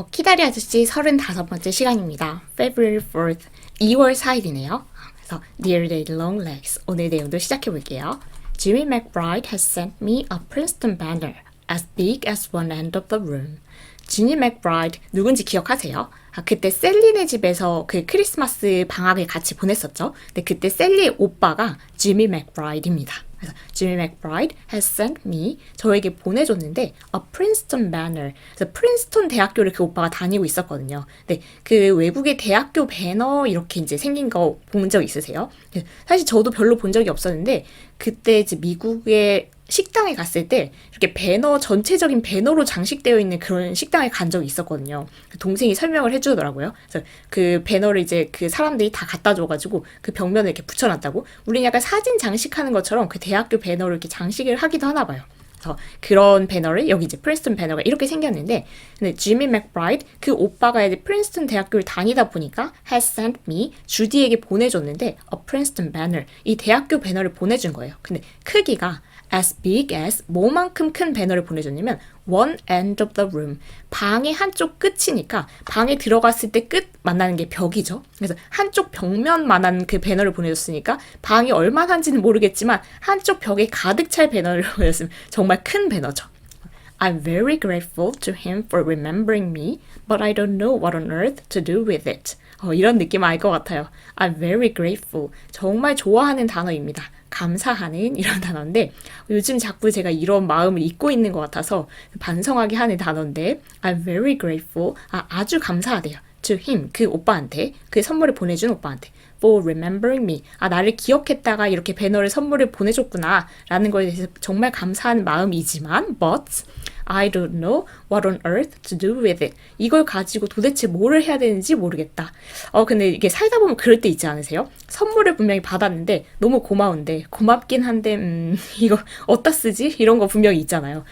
키다리 아저씨 35번째 시간입니다. February 4th, 2월 4일이네요. 그래서 Dear Day Long Legs, 오늘 내용도 시작해볼게요. Jimmy McBride has sent me a Princeton banner as big as one end of the room. 지니 맥브라이드 누군지 기억하세요? 그때 셀리네 집에서 그 크리스마스 방학을 같이 보냈었죠. 근데 그때 셀리의 오빠가 지미 맥브라이드입니다. 그래서 지미 맥브라이드 has sent me, 저에게 보내줬는데 a Princeton banner, 그래서 프린스턴 대학교를 그 오빠가 다니고 있었거든요. 근데 그 외국의 대학교 배너 이렇게 이제 생긴 거 본 적 있으세요? 사실 저도 별로 본 적이 없었는데 그때 이제 미국의 식당에 갔을 때 이렇게 배너, 전체적인 배너로 장식되어 있는 그런 식당에 간 적이 있었거든요. 동생이 설명을 해주더라고요. 그래서 그 배너를 이제 그 사람들이 다 갖다 줘가지고 그 벽면에 이렇게 붙여놨다고. 우리는 약간 사진 장식하는 것처럼 그 대학교 배너를 이렇게 장식을 하기도 하나 봐요. 그래서 그런 배너를, 여기 이제 프린스턴 배너가 이렇게 생겼는데, 근데 지미 맥브라이드, 그 오빠가 이제 프린스턴 대학교를 다니다 보니까 has sent me, 주디에게 보내줬는데 a Princeton banner, 이 대학교 배너를 보내준 거예요. 근데 크기가 as big as, 뭐만큼 큰 배너를 보내줬냐면 one end of the room, 방의 한쪽 끝이니까 방에 들어갔을 때 끝 만나는 게 벽이죠. 그래서 한쪽 벽면만한 그 배너를 보내줬으니까 방이 얼마나인지는 모르겠지만 한쪽 벽에 가득 찰 배너를 보내줬으면 정말 큰 배너죠. I'm very grateful to him for remembering me, but I don't know what on earth to do with it. 이런 느낌 알 것 같아요. I'm very grateful. 정말 좋아하는 단어입니다. 감사하는 이런 단어인데 요즘 자꾸 제가 이런 마음을 잊고 있는 것 같아서 반성하게 하는 단어인데 I'm very grateful. 아주 감사하대요. To him, 그 오빠한테, 그 선물을 보내준 오빠한테. For remembering me. 나를 기억했다가 이렇게 배너를 선물을 보내줬구나 라는 거에 대해서 정말 감사한 마음이지만 but I don't know what on earth to do with it. 이걸 가지고 도대체 뭐를 해야 되는지 모르겠다. 근데 이게 살다 보면 그럴 때 있지 않으세요? 선물을 분명히 받았는데 너무 고마운데, 고맙긴 한데 이거 어디다 쓰지? 이런 거 분명히 있잖아요.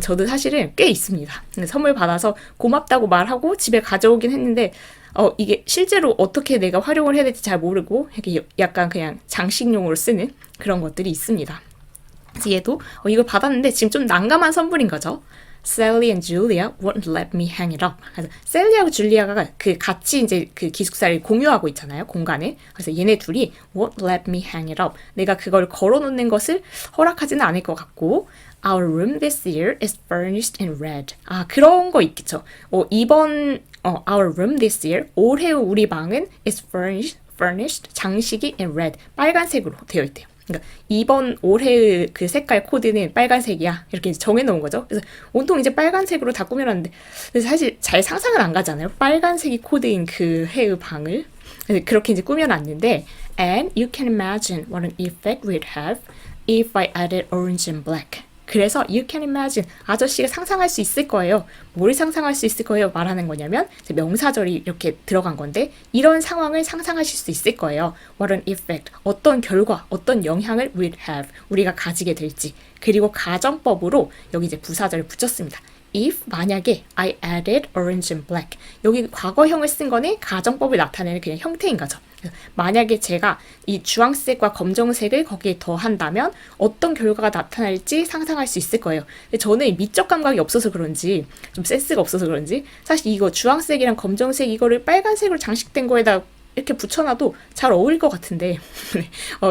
저도 사실은 꽤 있습니다. 선물 받아서 고맙다고 말하고 집에 가져오긴 했는데 이게 실제로 어떻게 내가 활용을 해야 될지 잘 모르고 이렇게 약간 그냥 장식용으로 쓰는 그런 것들이 있습니다. 그래서 얘도 이걸 받았는데 지금 좀 난감한 선물인 거죠. Sally and Julia won't let me hang it up. 그래서 셀리하고 줄리아가 그 같이 이제 그 기숙사를 공유하고 있잖아요, 공간을. 그래서 얘네 둘이 won't let me hang it up. 내가 그걸 걸어놓는 것을 허락하지는 않을 것 같고. Our room this year is furnished in red. 그런 거 있겠죠. 이번 Our room this year, 올해 우리 방은 is furnished, 장식이 in red, 빨간색으로 되어 있대요. 그러니까 이번 올해의 그 색깔 코드는 빨간색이야. 이렇게 정해놓은 거죠. 그래서 온통 이제 빨간색으로 다 꾸며놨는데 사실 잘 상상은 안 가잖아요. 빨간색이 코드인 그 해의 방을. 그렇게 이제 꾸며놨는데 And you can imagine what an effect we'd have if I added orange and black. 그래서 you can imagine, 아저씨가 상상할 수 있을 거예요. 뭘 상상할 수 있을 거예요? 말하는 거냐면 명사절이 이렇게 들어간 건데 이런 상황을 상상하실 수 있을 거예요. What an effect, 어떤 결과, 어떤 영향을 we'd have, 우리가 가지게 될지. 그리고 가정법으로 여기 이제 부사절을 붙였습니다. If, 만약에 I added orange and black, 여기 과거형을 쓴 거는 가정법을 나타내는 그냥 형태인 거죠. 만약에 제가 이 주황색과 검정색을 거기에 더한다면 어떤 결과가 나타날지 상상할 수 있을 거예요. 근데 저는 미적 감각이 없어서 그런지, 좀 센스가 없어서 그런지 사실 이거 주황색이랑 검정색 이거를 빨간색으로 장식된 거에다 이렇게 붙여놔도 잘 어울릴 것 같은데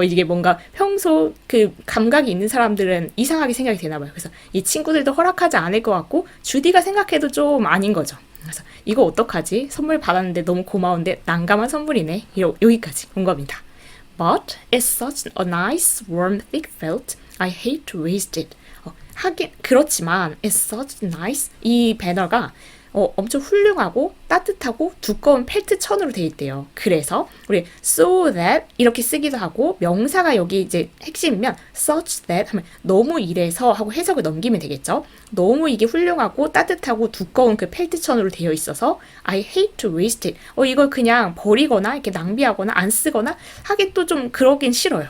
이게 뭔가 평소 그 감각이 있는 사람들은 이상하게 생각이 되나 봐요. 그래서 이 친구들도 허락하지 않을 것 같고 주디가 생각해도 좀 아닌 거죠. 그래서 이거 어떡하지? 선물 받았는데 너무 고마운데 난감한 선물이네. 여기까지 온 겁니다. But it's such a nice, warm, thick felt. I hate to waste it. 하긴 그렇지만 it's such nice. 이 배너가 엄청 훌륭하고 따뜻하고 두꺼운 펠트 천으로 되어 있대요. 그래서 우리 so that 이렇게 쓰기도 하고 명사가 여기 이제 핵심이면 such that 하면 너무 이래서 하고 해석을 넘기면 되겠죠. 너무 이게 훌륭하고 따뜻하고 두꺼운 그 펠트 천으로 되어 있어서 I hate to waste it. 이걸 그냥 버리거나 이렇게 낭비하거나 안 쓰거나 하기 또 좀 그러긴 싫어요.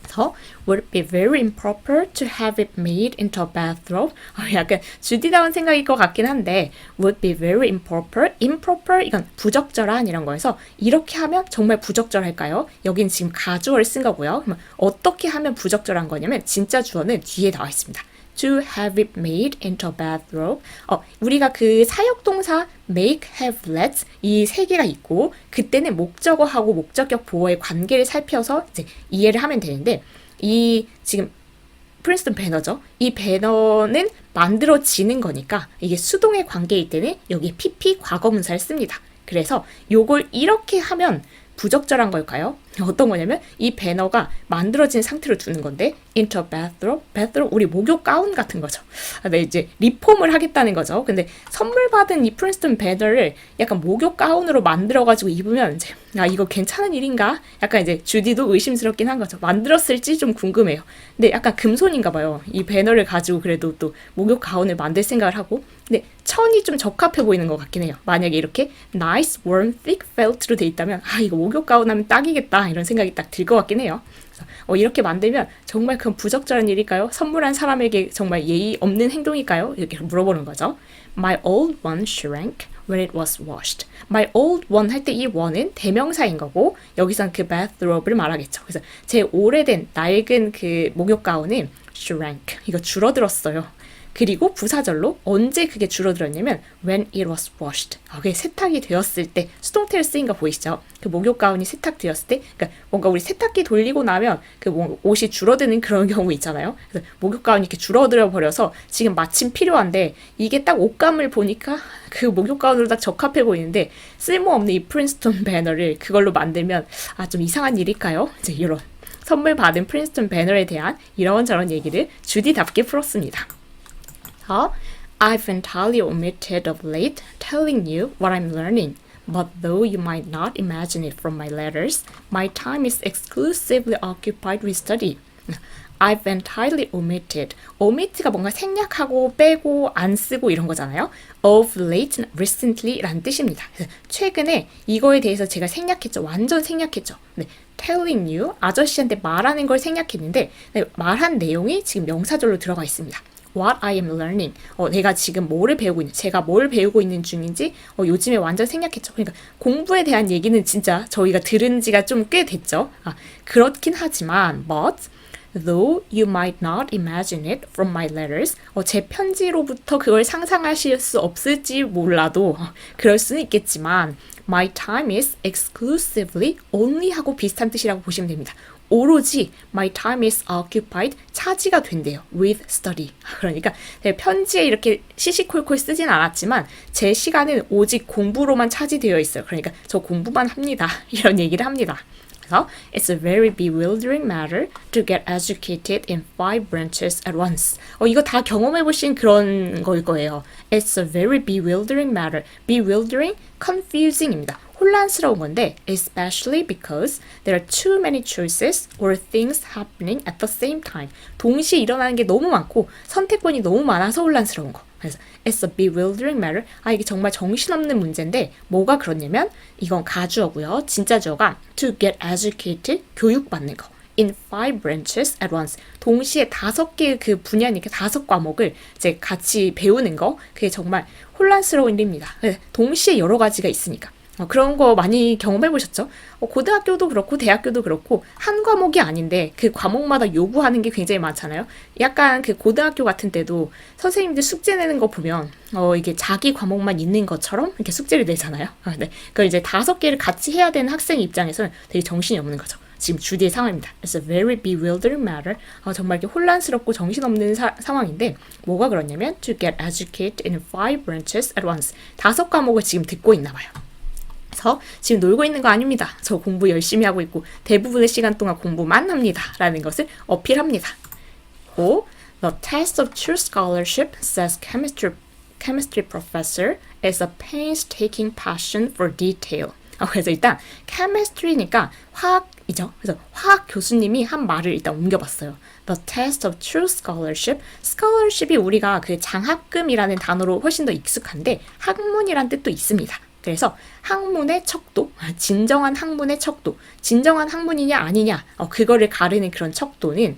그래서 would be very improper to have it made into a bathrobe. 약간 주디다운 생각일 것 같긴 한데 would be very improper. improper 이건 부적절한 이런 거여서 이렇게 하면 정말 부적절할까요? 여긴 지금 가주어를 쓴 거고요. 그러면 어떻게 하면 부적절한 거냐면 진짜 주어는 뒤에 나와 있습니다. to have it made into a bathrobe. 우리가 그 사역동사 make, have, let 이 세 개가 있고 그때는 목적어하고 목적격 보어의 관계를 살펴서 이제 이해를 하면 되는데 이 지금 프린스턴 배너죠. 이 배너는 만들어지는 거니까 이게 수동의 관계일 때는 여기에 PP 과거문사를 씁니다. 그래서 요걸 이렇게 하면 부적절한 걸까요? 어떤 거냐면 이 배너가 만들어진 상태로 두는 건데 into a bathrobe, bathrobe 우리 목욕 가운 같은 거죠. 네, 이제 리폼을 하겠다는 거죠. 근데 선물 받은 이 프린스턴 배너를 약간 목욕 가운으로 만들어가지고 입으면 이제 이거 괜찮은 일인가? 약간 이제 주디도 의심스럽긴 한 거죠. 만들었을지 좀 궁금해요. 근데 약간 금손인가 봐요. 이 배너를 가지고 그래도 또 목욕 가운을 만들 생각을 하고 근데 천이 좀 적합해 보이는 것 같긴 해요. 만약에 이렇게 nice, warm, thick felt로 돼 있다면 이거 목욕 가운 하면 딱이겠다 이런 생각이 딱 들 것 같긴 해요. 그래서 이렇게 만들면 정말 그건 부적절한 일일까요? 선물한 사람에게 정말 예의 없는 행동일까요? 이렇게 물어보는 거죠. My old one shrank when it was washed. My old one 할 때 이 one은 대명사인 거고 여기선 그 bathrobe를 말하겠죠. 그래서 제 오래된 낡은 그 목욕 가운은 shrank. 이거 줄어들었어요. 그리고 부사절로 언제 그게 줄어들었냐면 when it was washed. 그게 세탁이 되었을 때 수동태로 쓰인 거 보이시죠? 그 목욕 가운이 세탁되었을 때 그러니까 뭔가 우리 세탁기 돌리고 나면 그 옷이 줄어드는 그런 경우 있잖아요. 그래서 목욕 가운이 이렇게 줄어들어 버려서 지금 마침 필요한데 이게 딱 옷감을 보니까 그 목욕 가운으로 딱 적합해 보이는데 쓸모없는 이 프린스턴 배너를 그걸로 만들면 좀 이상한 일일까요? 이제 이런 선물 받은 프린스턴 배너에 대한 이런저런 얘기를 주디답게 풀었습니다. I've entirely omitted of late telling you what I'm learning, but though you might not imagine it from my letters, my time is exclusively occupied with study. I've entirely omitted. omit가 뭔가 생략하고 빼고 안 쓰고 이런 거잖아요. of late, recently 라는 뜻입니다. 최근에 이거에 대해서 제가 생략했죠. 완전 생략했죠. 네, telling you, 아저씨한테 말하는 걸 생략했는데 말한 내용이 지금 명사절로 들어가 있습니다. What I am learning. 내가 지금 뭐를 배우고 있는, 제가 뭘 배우고 있는 중인지 요즘에 완전 생략했죠. 그러니까 공부에 대한 얘기는 진짜 저희가 들은 지가 좀 꽤 됐죠. 그렇긴 하지만 but though you might not imagine it from my letters. 제 편지로부터 그걸 상상하실 수 없을지 몰라도 그럴 수는 있겠지만 my time is exclusively only 하고 비슷한 뜻이라고 보시면 됩니다. 오로지 my time is occupied 차지가 된대요. with study. 그러니까 편지에 이렇게 시시콜콜 쓰진 않았지만 제 시간은 오직 공부로만 차지되어 있어요. 그러니까 저 공부만 합니다. 이런 얘기를 합니다. 그래서 It's a very bewildering matter to get educated in 5 branches at once. 이거 다 경험해보신 그런 거일 거예요. It's a very bewildering matter. Bewildering, confusing입니다. 혼란스러운 건데 especially because there are too many choices or things happening at the same time. 동시에 일어나는 게 너무 많고 선택권이 너무 많아서 혼란스러운 거. 그래서 it's a bewildering matter. 이게 정말 정신없는 문제인데 뭐가 그렇냐면 이건 가주어고요. 진짜 주어가 to get educated, 교육받는 거. in 5 branches at once. 동시에 5개의 그 분야니까 5 과목을 이제 같이 배우는 거. 그게 정말 혼란스러운 일입니다. 동시에 여러 가지가 있으니까. 그런 거 많이 경험해 보셨죠? 고등학교도 그렇고 대학교도 그렇고 한 과목이 아닌데 그 과목마다 요구하는 게 굉장히 많잖아요. 약간 그 고등학교 같은 때도 선생님들 숙제 내는 거 보면 이게 자기 과목만 있는 것처럼 이렇게 숙제를 내잖아요. 네. 그걸 이제 5개를 같이 해야 되는 학생 입장에서는 되게 정신이 없는 거죠. 지금 주디의 상황입니다. It's a very bewildering matter. 정말 이렇게 혼란스럽고 정신없는 상황인데 뭐가 그러냐면 to get educated in 5 branches at once. 5 과목을 지금 듣고 있나 봐요. 그래서 지금 놀고 있는 거 아닙니다. 저 공부 열심히 하고 있고 대부분의 시간 동안 공부만 합니다. 라는 것을 어필합니다. The test of true scholarship, says chemistry professor, is a painstaking passion for detail. 그래서 일단 chemistry니까 화학이죠. 그래서 화학 교수님이 한 말을 일단 옮겨봤어요. The test of true scholarship. scholarship이 우리가 그 장학금이라는 단어로 훨씬 더 익숙한데 학문이란 뜻도 있습니다. 그래서 학문의 척도, 진정한 학문의 척도, 진정한 학문이냐 아니냐 그거를 가르는 그런 척도는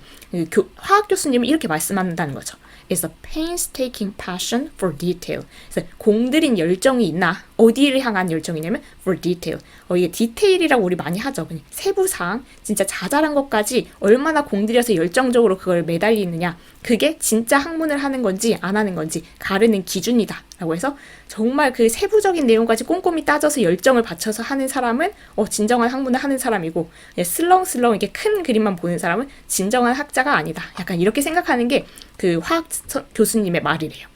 화학 교수님은 이렇게 말씀한다는 거죠. It's a painstaking passion for detail. 그래서 공들인 열정이 있나 어디를 향한 열정이냐면 for detail. 이게 디테일이라고 우리 많이 하죠. 세부사항, 진짜 자잘한 것까지 얼마나 공들여서 열정적으로 그걸 매달리느냐. 그게 진짜 학문을 하는 건지 안 하는 건지 가르는 기준이다. 라고 해서 정말 그 세부적인 내용까지 꼼꼼히 따져서 열정을 바쳐서 하는 사람은 진정한 학문을 하는 사람이고, 슬렁슬렁 이렇게 큰 그림만 보는 사람은 진정한 학자가 아니다. 약간 이렇게 생각하는 게 그 화학 교수님의 말이래요.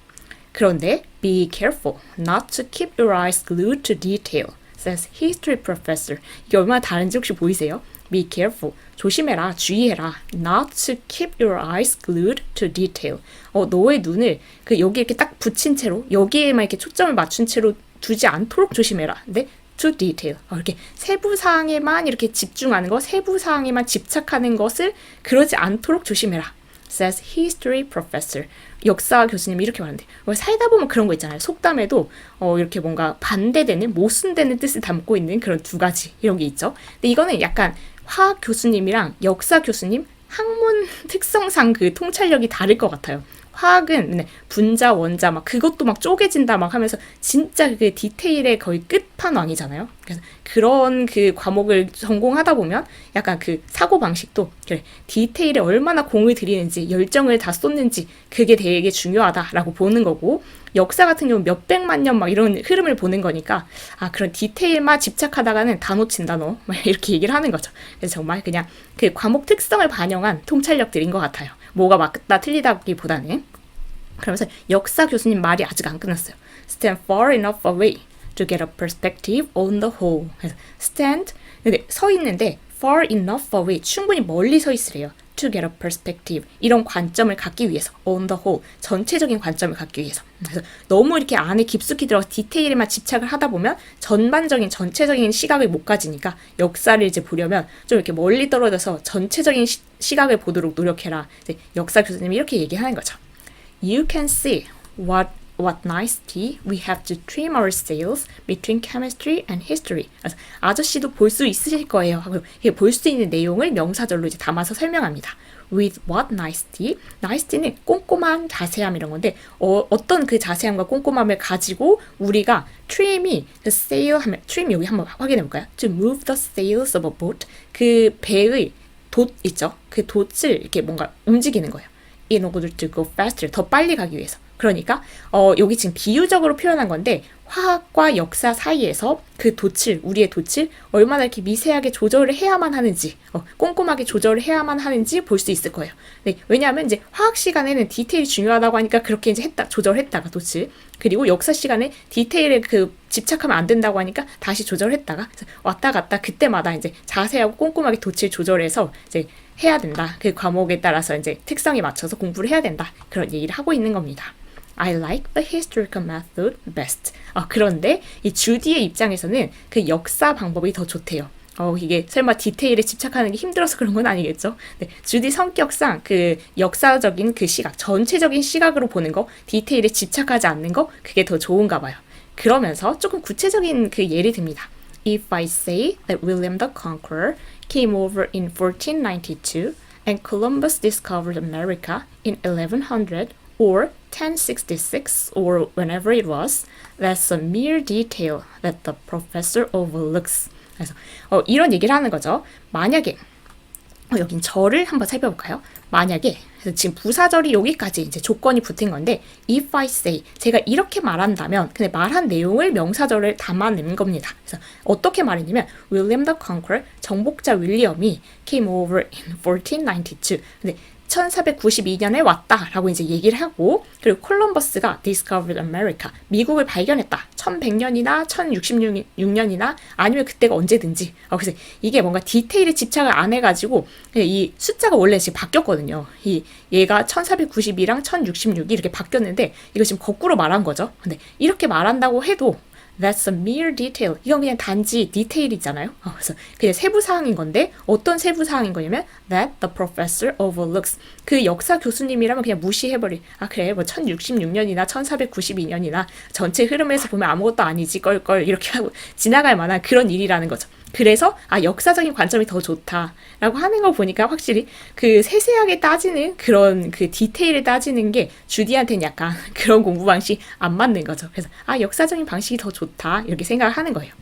그런데 be careful not to keep your eyes glued to detail, says history professor. 이게 얼마나 다른지 혹시 보이세요? Be careful. 조심해라, 주의해라. Not to keep your eyes glued to detail. 너의 눈을 여기 이렇게 딱 붙인 채로, 여기에만 이렇게 초점을 맞춘 채로 두지 않도록 조심해라. 근데 to detail. 이렇게 세부 사항에만 이렇게 집중하는 거, 세부 사항에만 집착하는 것을 그러지 않도록 조심해라. says history professor. 역사 교수님이 이렇게 말하는데, 살다 보면 그런 거 있잖아요. 속담에도 이렇게 뭔가 반대되는, 모순되는 뜻을 담고 있는 그런 두 가지 이런 게 있죠. 근데 이거는 약간 화학 교수님이랑 역사 교수님 학문 특성상 그 통찰력이 다를 것 같아요. 화학은 분자, 원자 막 그것도 막 쪼개진다 막 하면서 진짜 그 디테일의 거의 끝판왕이잖아요. 그래서 그런 그 과목을 전공하다 보면 약간 그 사고 방식도 그래, 디테일에 얼마나 공을 들이는지 열정을 다 쏟는지 그게 되게 중요하다라고 보는 거고, 역사 같은 경우는 몇백만 년 막 이런 흐름을 보는 거니까 그런 디테일만 집착하다가는 다 놓친다 너 막 이렇게 얘기를 하는 거죠. 그래서 정말 그냥 그 과목 특성을 반영한 통찰력들인 것 같아요. 뭐가 맞다 틀리다기보다는. 그러면서 역사 교수님 말이 아직 안 끝났어요. Stand far enough away to get a perspective on the whole. 그래서 stand, 서 있는데 far enough away, 충분히 멀리 서 있으래요. To get a perspective, 이런 관점을 갖기 위해서, on the whole, 전체적인 관점을 갖기 위해서. 그래서 너무 이렇게 안에 깊숙이 들어가 디테일에만 집착을 하다 보면 전반적인 전체적인 시각을 못 가지니까 역사를 이제 보려면 좀 이렇게 멀리 떨어져서 전체적인 시각을 보도록 노력해라. 이제 역사 교수님이 이렇게 얘기하는 거죠. You can see what nice tea we have to trim our sails between chemistry and history. 그래서 아저씨도 볼 수 있으실 거예요. 볼 수 있는 내용을 명사절로 이제 담아서 설명합니다. With what nice tea? Nice tea는 꼼꼼한 자세함 이런 건데 어떤 그 자세함과 꼼꼼함을 가지고 우리가 trim이 the sail 하면 trim 여기 한번 확인해 볼까요? To move the sails of a boat. 그 배의 돛 있죠? 그 돛을 이렇게 뭔가 움직이는 거예요. In order to go faster. 더 빨리 가기 위해서. 그러니까 여기 지금 비유적으로 표현한 건데 화학과 역사 사이에서 그 돛을, 우리의 돛을 얼마나 이렇게 미세하게 조절을 해야만 하는지, 꼼꼼하게 조절을 해야만 하는지 볼 수 있을 거예요. 네, 왜냐하면 이제 화학 시간에는 디테일이 중요하다고 하니까 그렇게 이제 조절했다가 돛을, 그리고 역사 시간에 디테일에 집착하면 안 된다고 하니까 다시 조절했다가 왔다 갔다 그때마다 이제 자세하고 꼼꼼하게 돛을 조절해서 이제 해야 된다. 그 과목에 따라서 이제 특성에 맞춰서 공부를 해야 된다. 그런 얘기를 하고 있는 겁니다. I like the historical method best. 그런데 이 주디의 입장에서는 그 역사 방법이 더 좋대요. 이게 설마 디테일에 집착하는 게 힘들어서 그런 건 아니겠죠? 네, 주디 성격상 그 역사적인 그 시각, 전체적인 시각으로 보는 거, 디테일에 집착하지 않는 거, 그게 더 좋은가 봐요. 그러면서 조금 구체적인 그 예를 듭니다. If I say that William the Conqueror came over in 1492 and Columbus discovered America in 1100 or 1066 or whenever it was, that's a mere detail that the professor overlooks. 그래서 이런 얘기를 하는 거죠. 만약에 여긴 절을 한번 살펴볼까요? 만약에 그래서 지금 부사절이 여기까지 이제 조건이 붙은 건데 if I say 제가 이렇게 말한다면 근데 말한 내용을 명사절을 담아내는 겁니다. 그래서 어떻게 말했냐면 William the Conqueror 정복자 윌리엄이 came over in 1492 근데 1492년에 왔다라고 이제 얘기를 하고 그리고 콜럼버스가 discovered America 미국을 발견했다. 1100년이나 1066년이나 아니면 그때가 언제든지 그래서 이게 뭔가 디테일에 집착을 안 해가지고 이 숫자가 원래 지금 바뀌었거든요. 얘가 1492랑 1066이 이렇게 바뀌었는데 이거 지금 거꾸로 말한 거죠. 근데 이렇게 말한다고 해도 That's a mere detail. 이건 그냥 단지 디테일이잖아요. 그래서 그냥 세부 사항인 건데 어떤 세부 사항인 거냐면 that the professor overlooks. 그 역사 교수님이라면 그냥 무시해버리. 그래 뭐 1066년이나 1492년이나 전체 흐름에서 보면 아무것도 아니지 껄껄 이렇게 하고 지나갈 만한 그런 일이라는 거죠. 그래서 역사적인 관점이 더 좋다라고 하는 거 보니까 확실히 그 세세하게 따지는 그런 그 디테일을 따지는 게 주디한테는 약간 그런 공부 방식이 안 맞는 거죠. 그래서 역사적인 방식이 더 좋다 이렇게 생각을 하는 거예요.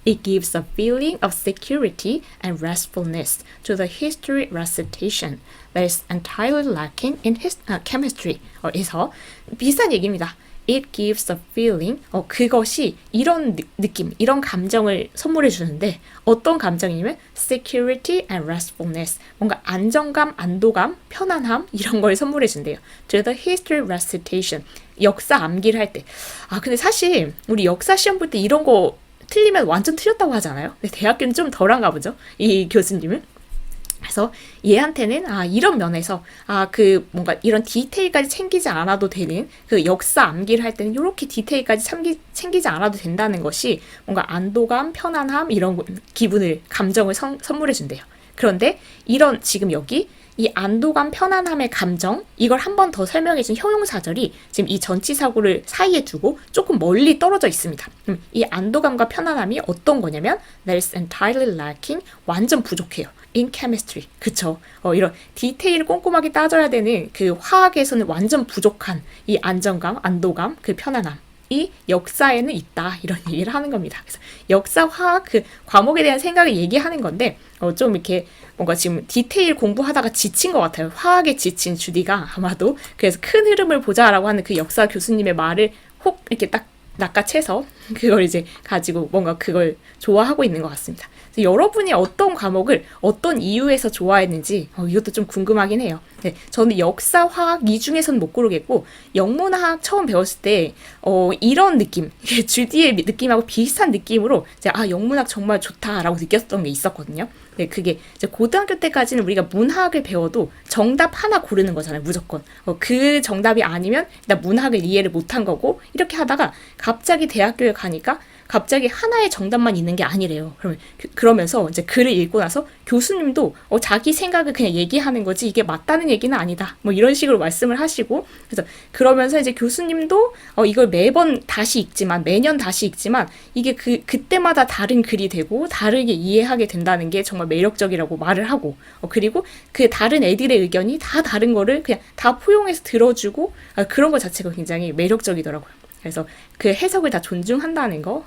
It gives a feeling of security and restfulness to the history recitation that is entirely lacking in chemistry. 에서 비슷한 얘기입니다. It gives a feeling, 그것이 이런 느낌, 이런 감정을 선물해 주는데 어떤 감정이냐면 security and restfulness, 뭔가 안정감, 안도감, 편안함 이런 걸 선물해 준대요. To the history recitation, 역사 암기를 할 때. 근데 사실 우리 역사 시험 볼 때 이런 거 틀리면 완전 틀렸다고 하잖아요. 근데 대학교는 좀 덜한가 보죠. 이 교수님은. 그래서 얘한테는 이런 면에서 그 뭔가 이런 디테일까지 챙기지 않아도 되는 그 역사 암기를 할 때는 이렇게 디테일까지 챙기지 않아도 된다는 것이 뭔가 안도감, 편안함 이런 기분을 감정을 선물해 준대요. 그런데 이런 지금 여기 이 안도감, 편안함의 감정 이걸 한 번 더 설명해 준 형용사절이 지금 이 전치사구를 사이에 두고 조금 멀리 떨어져 있습니다. 이 안도감과 편안함이 어떤 거냐면 There's entirely lacking, 완전 부족해요. In chemistry. 그쵸. 이런 디테일을 꼼꼼하게 따져야 되는 그 화학에서는 완전 부족한 이 안정감, 안도감, 그 편안함. 이 역사에는 있다. 이런 얘기를 하는 겁니다. 그래서 역사, 화학 그 과목에 대한 생각을 얘기하는 건데 좀 이렇게 뭔가 지금 디테일 공부하다가 지친 것 같아요. 화학에 지친 주디가 아마도. 그래서 큰 흐름을 보자라고 하는 그 역사 교수님의 말을 혹 이렇게 딱 낚아채서 그걸 이제 가지고 뭔가 그걸 좋아하고 있는 것 같습니다. 그래서 여러분이 어떤 과목을 어떤 이유에서 좋아했는지 이것도 좀 궁금하긴 해요. 네, 저는 역사, 화학 이 중에서는 못 고르겠고 영문학 처음 배웠을 때 이런 느낌, 주디의 느낌하고 비슷한 느낌으로 이제 영문학 정말 좋다라고 느꼈던 게 있었거든요. 네, 그게 이제 고등학교 때까지는 우리가 문학을 배워도 정답 하나 고르는 거잖아요, 무조건. 그 정답이 아니면 나 문학을 이해를 못한 거고 이렇게 하다가 갑자기 대학교에 가니까 갑자기 하나의 정답만 있는 게 아니래요. 그러면서 이제 글을 읽고 나서 교수님도 자기 생각을 그냥 얘기하는 거지 이게 맞다는 얘기는 아니다. 뭐 이런 식으로 말씀을 하시고 그래서 그러면서 이제 교수님도 이걸 매번 다시 읽지만 매년 다시 읽지만 이게 그때마다 다른 글이 되고 다르게 이해하게 된다는 게 정말 매력적이라고 말을 하고 그리고 그 다른 애들의 의견이 다 다른 거를 그냥 다 포용해서 들어주고 그런 것 자체가 굉장히 매력적이더라고요. 그래서 그 해석을 다 존중한다는 거,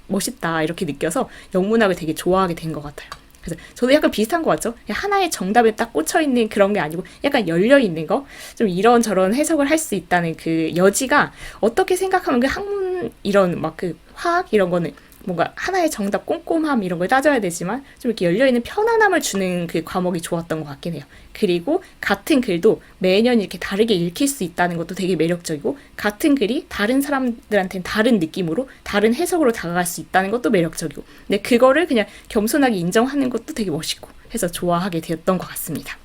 멋있다 이렇게 느껴서 영문학을 되게 좋아하게 된 것 같아요. 그래서 저도 약간 비슷한 것 같죠? 하나의 정답에 딱 꽂혀있는 그런 게 아니고 약간 열려있는 거? 좀 이런저런 해석을 할 수 있다는 그 여지가 어떻게 생각하면 그 학문 이런 막 그 화학 이런 거는 뭔가 하나의 정답 꼼꼼함 이런 걸 따져야 되지만 좀 이렇게 열려있는 편안함을 주는 그 과목이 좋았던 것 같긴 해요. 그리고 같은 글도 매년 이렇게 다르게 읽힐 수 있다는 것도 되게 매력적이고 같은 글이 다른 사람들한테는 다른 느낌으로 다른 해석으로 다가갈 수 있다는 것도 매력적이고 근데 그거를 그냥 겸손하게 인정하는 것도 되게 멋있고 해서 좋아하게 되었던 것 같습니다.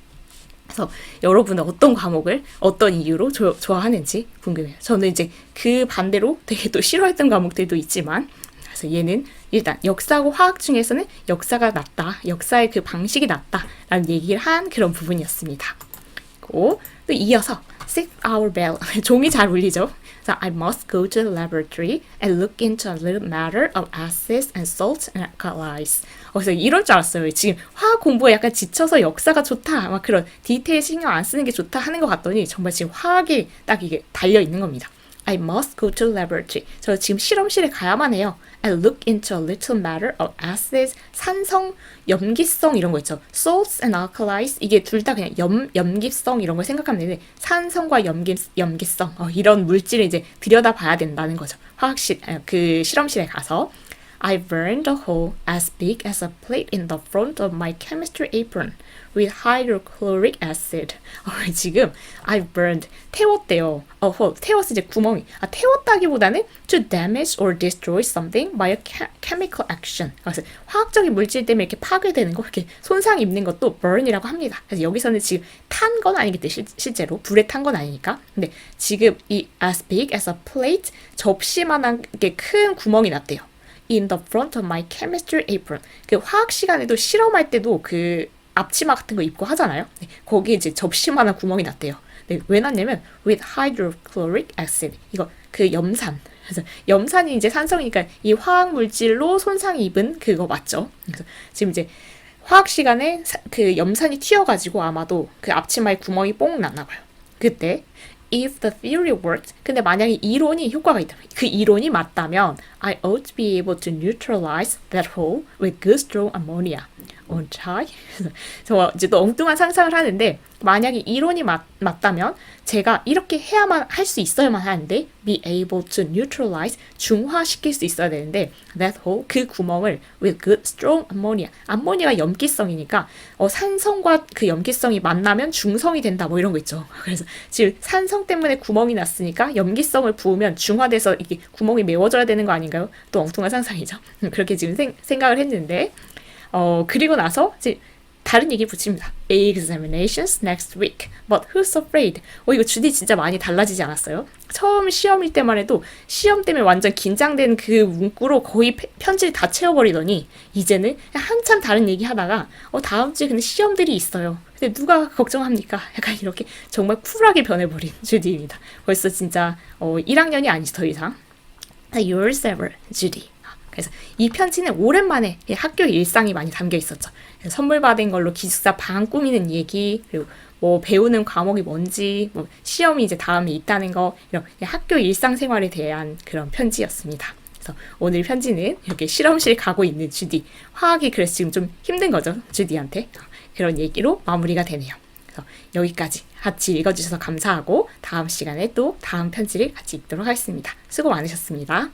그래서 여러분은 어떤 과목을 어떤 이유로 좋아하는지 궁금해요. 저는 이제 그 반대로 되게 또 싫어했던 과목들도 있지만 그래서 얘는 일단 역사하고 화학 중에서는 역사가 낫다. 역사의 그 방식이 낫다라는 얘기를 한 그런 부분이었습니다. 그리고 또 이어서 6-hour bell. 종이 잘 울리죠? So I must go to the laboratory and look into a little matter of acids and salts and alkalis. 그래서 이럴 줄 알았어요. 지금 화학 공부에 약간 지쳐서 역사가 좋다. 막 그런 디테일 신경 안 쓰는 게 좋다 하는 것 같더니 정말 지금 화학에 딱 이게 달려 있는 겁니다. I must go to the laboratory. 저 지금 실험실에 가야만 해요. And look into a little matter of acids, 산성, 염기성 이런 거 있죠. Salts and alkalis 이게 둘 다 그냥 염기성 이런 걸 생각하면 되는데 산성과 염기성 이런 물질을 이제 들여다봐야 된다는 거죠. 화학실 그 실험실에 가서 I burned a hole as big as a plate in the front of my chemistry apron with hydrochloric acid. 지금 I burned 태웠대요. 태웠어 이제 구멍이. 태웠다기보다는 to damage or destroy something by a chemical action. 그래서 화학적인 물질 때문에 이렇게 파괴되는 거, 이렇게 손상 입는 것도 burn이라고 합니다. 그래서 여기서는 지금 탄 건 아니겠지 실제로 불에 탄 건 아니니까. 근데 지금 이 as big as a plate 접시만한 게 큰 구멍이 났대요. In the front of my chemistry apron. 그 화학 시간에도 실험할 때도 그 앞치마 같은 거 입고 하잖아요. 네, 거기에 이제 접시만한 구멍이 났대요. 네, 왜 났냐면 with hydrochloric acid. 이거 그 염산. 그래서 염산이 이제 산성이니까 이 화학 물질로 손상이 입은 그거 맞죠? 그래서 지금 이제 화학 시간에 그 염산이 튀어가지고 아마도 그 앞치마에 구멍이 뽕 났나 봐요. 그때 if the theory worked, 근데 만약에 이론이 효과가 있다면, 그 이론이 맞다면 I ought to be able to neutralize that hole with good strong ammonia. 온차이? 저 이제 또 엉뚱한 상상을 하는데 만약에 이론이 맞다면 제가 이렇게 해야만 할 수 있어야만 하는데 be able to neutralize 중화시킬 수 있어야 되는데 that hole 그 구멍을 with good strong ammonia 암모니아가 염기성이니까 산성과 그 염기성이 만나면 중성이 된다 뭐 이런 거 있죠. 그래서 지금 산성 때문에 구멍이 났으니까 염기성을 부으면 중화돼서 이게 구멍이 메워져야 되는 거 아닌가요? 또 엉뚱한 상상이죠. 그렇게 지금 생각을 했는데 그리고 나서 이제 다른 얘기 붙입니다. Examinations next week, but who's afraid? 이거 주디 진짜 많이 달라지지 않았어요? 처음 시험일 때만 해도 시험 때문에 완전 긴장된 그 문구로 거의 편지를 다 채워버리더니 이제는 한참 다른 얘기 하다가 다음 주에 근데 시험들이 있어요. 근데 누가 걱정합니까? 약간 이렇게 정말 쿨하게 변해버린 주디입니다. 벌써 진짜 1학년이 아니지 더 이상. Yours ever, 주디. 그래서 이 편지는 오랜만에 학교 일상이 많이 담겨 있었죠. 선물 받은 걸로 기숙사 방 꾸미는 얘기, 그리고 뭐 배우는 과목이 뭔지, 뭐 시험이 이제 다음에 있다는 거, 이런 학교 일상생활에 대한 그런 편지였습니다. 그래서 오늘 편지는 이렇게 실험실 가고 있는 주디, 화학이 그래서 지금 좀 힘든 거죠, 주디한테. 그런 얘기로 마무리가 되네요. 그래서 여기까지 같이 읽어주셔서 감사하고 다음 시간에 또 다음 편지를 같이 읽도록 하겠습니다. 수고 많으셨습니다.